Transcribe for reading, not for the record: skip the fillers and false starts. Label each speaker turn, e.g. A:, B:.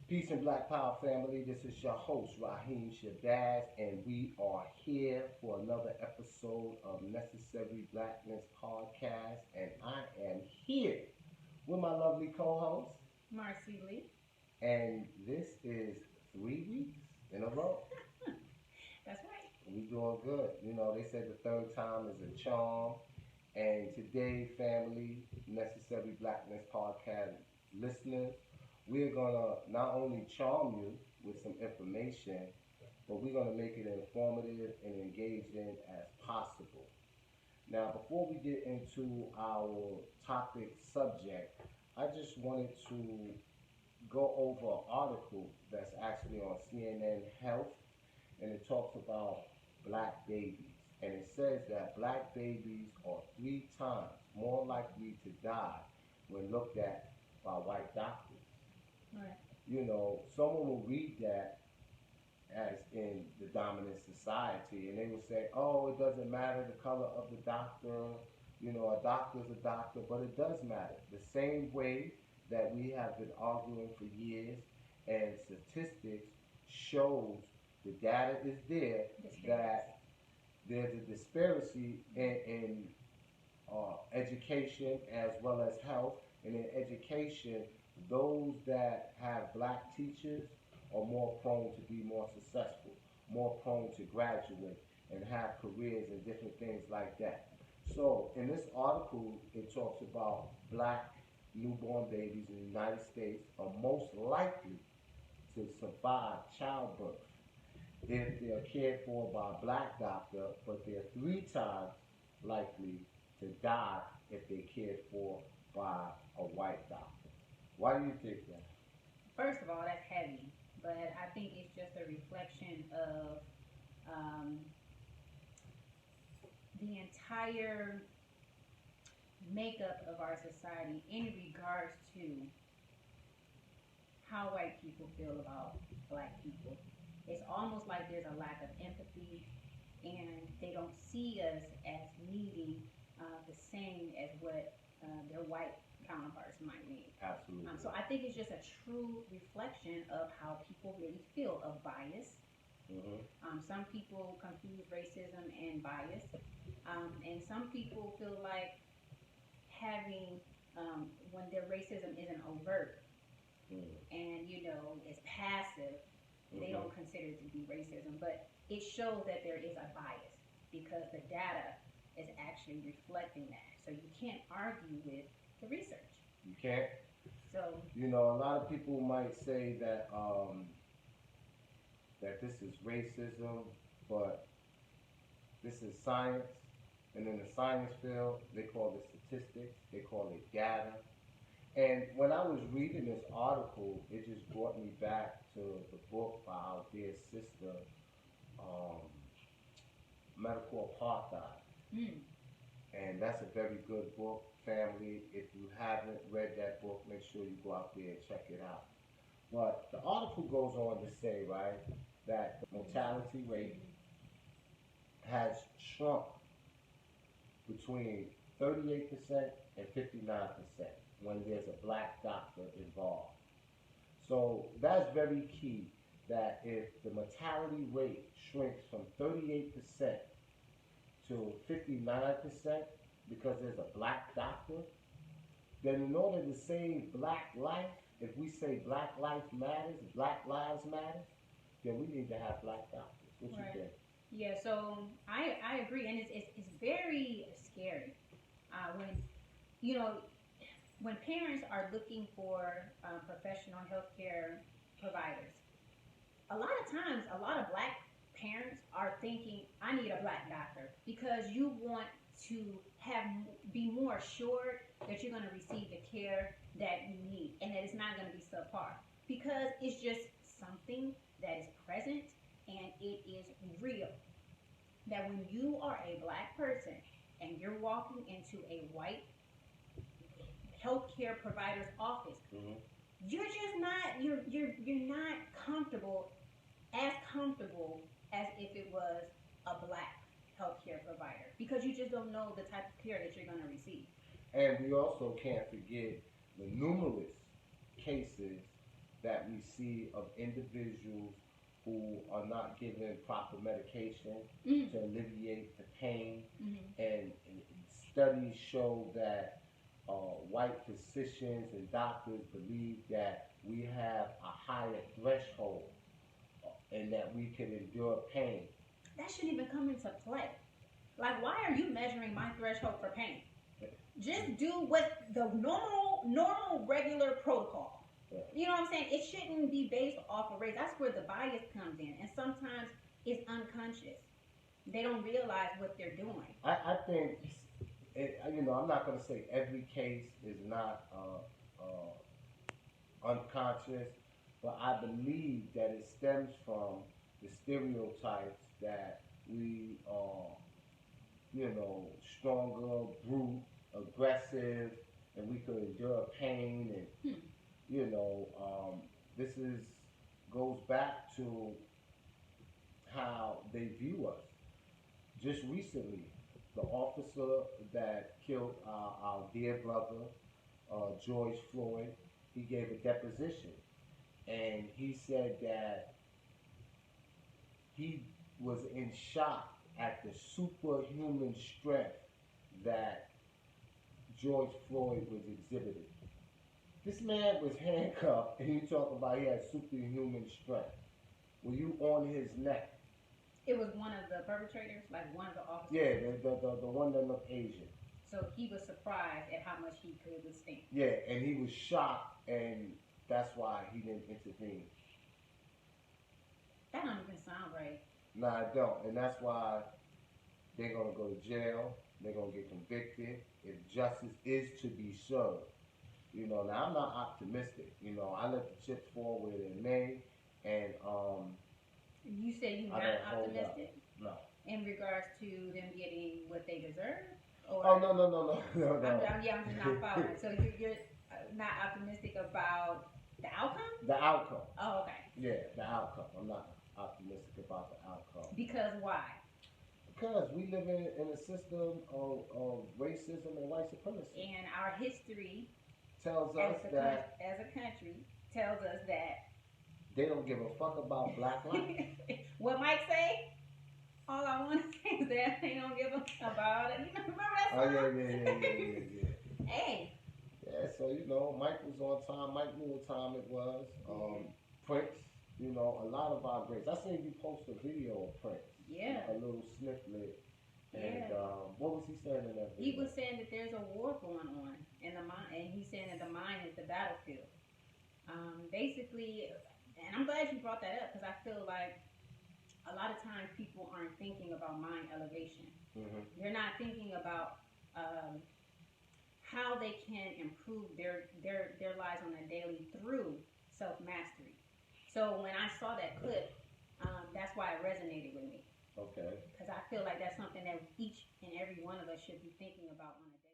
A: Peace and Black Power family. This is your host, Rahiem Shabazz, and we are here for another episode of Necessary Blackness podcast. And I am here with my lovely co-host,
B: Marci.
A: and this is 3 weeks in a row.
B: That's right.
A: We doing good. You know, they said the third time is a charm. And today, family, Necessary Blackness podcast listeners, we're gonna not only charm you with some information, but we're gonna make it informative and engaging as possible. Now, before we get into our topic subject, I just wanted to go over an article that's actually on CNN Health, and it talks about black babies. And it says that black babies are 3 times more likely to die when looked at by white doctors.
B: Right.
A: You know, someone will read that as in the dominant society, and they will say, oh, it doesn't matter the color of the doctor. You know, a doctor's a doctor, but it does matter. The same way that we have been arguing for years, and statistics shows the data is there that there's a disparity in education as well as health. And in education, those that have black teachers are more prone to be more successful, more prone to graduate and have careers and different things like that. So in this article, it talks about black newborn babies in the United States are most likely to survive childbirth if they're cared for by a black doctor, but they're 3 times likely to die if they're cared for by a white doctor. Why do you think that?
B: First of all, that's heavy, but I think it's just a reflection of um, the entire makeup of our society in regards to how white people feel about black people. It's almost like there's a lack of empathy, and they don't see us as needing the same as what their white counterparts might need.
A: Absolutely.
B: So I think it's just a true reflection of how people really feel of bias. Some people confuse racism and bias, and some people feel like having when their racism isn't overt and it's passive, they don't consider it to be racism, but it shows that there is a bias because the data is actually reflecting that. So you can't argue with the research.
A: You can't.
B: So
A: You know, a lot of people might say that that this is racism, but this is science. And in the science field, they call it statistics. They call it data. And when I was reading this article, it just brought me back to the book by our dear sister, um, Medical Apartheid.
B: mm,
A: And that's a very good book, family. If you haven't read that book, make sure you go out there and check it out. But the article goes on to say, right, that the mortality rate has shrunk between 38% and 59% when there's a black doctor involved. So that's very key, that if the mortality rate shrinks from 38% to 59% because there's a black doctor, then in order to save black life, if we say black life matters, black lives matter, then we need to have black doctors. What you
B: right.
A: think?
B: Yeah, so I agree, and it's very scary when you know when parents are looking for professional healthcare providers. A lot of times, a lot of black parents are thinking, "I need a black doctor," because you want to be more assured that you're going to receive the care that you need, and that it's not going to be subpar, because it's just something that is present and it is real. That when you are a black person and you're walking into a white healthcare provider's office, you're just not you're not comfortable as if it was a black healthcare provider, because you just don't know the type of care that you're going to receive.
A: And we also can't forget the numerous cases that we see of individuals who are not given proper medication to alleviate the pain. And studies show that white physicians and doctors believe that we have a higher threshold and that we can endure pain.
B: That shouldn't even come into play. Like, why are you measuring my threshold for pain? Just do what the normal, regular protocol.
A: Yeah.
B: You know what I'm saying? It shouldn't be based off of race. That's where the bias comes in. And sometimes it's unconscious. They don't realize what they're doing.
A: I think, I'm not going to say every case is not unconscious, but I believe that it stems from the stereotypes that we are, stronger, brute, aggressive, and we could endure pain, and this goes back to how they view us. Just recently, the officer that killed our dear brother, George Floyd, he gave a deposition, and he said that he was in shock at the superhuman strength that George Floyd was exhibiting. This man was handcuffed, and you talk about he had superhuman strength. Were you on his neck?
B: It was one of the perpetrators, like one of the officers?
A: Yeah, the one that looked Asian.
B: So he was surprised at how much he could withstand.
A: Yeah, and he was shocked, and that's why he didn't intervene.
B: That don't even sound right.
A: No, I don't. And that's why they're going to go to jail. They're going to get convicted if justice is to be served. Now I'm not optimistic. I let the chips fall where they may, and
B: you say you're not optimistic?
A: No.
B: In regards to them getting what they deserve? Or
A: oh no.
B: I'm just not following. So you're not optimistic about the outcome?
A: The outcome.
B: Oh, okay.
A: Yeah, the outcome. I'm not optimistic about the outcome.
B: Because why?
A: Because we live in a system of racism and white supremacy.
B: And our history
A: tells us that
B: as a country tells us that
A: they don't give a fuck about black lives.
B: What Mike say? All I want to say is that they don't give a fuck about it. Remember that song?
A: Oh yeah.
B: Hey.
A: Yeah, so Mike was on time. Mike knew what time it was. Prince, a lot of our greats. I seen you post a video of Prince.
B: Yeah.
A: A little snippet. And
B: yeah.
A: What was he saying in that video?
B: He was saying that there's a war going on in the mind, and he's saying that the mind is the battlefield. Basically, and I'm glad you brought that up because I feel like a lot of times people aren't thinking about mind elevation. They're not thinking about how they can improve their lives on a daily through self-mastery. So when I saw that clip, that's why it resonated with me.
A: Okay.
B: Because I feel like that's something that each and every one of us should be thinking about on a daily basis.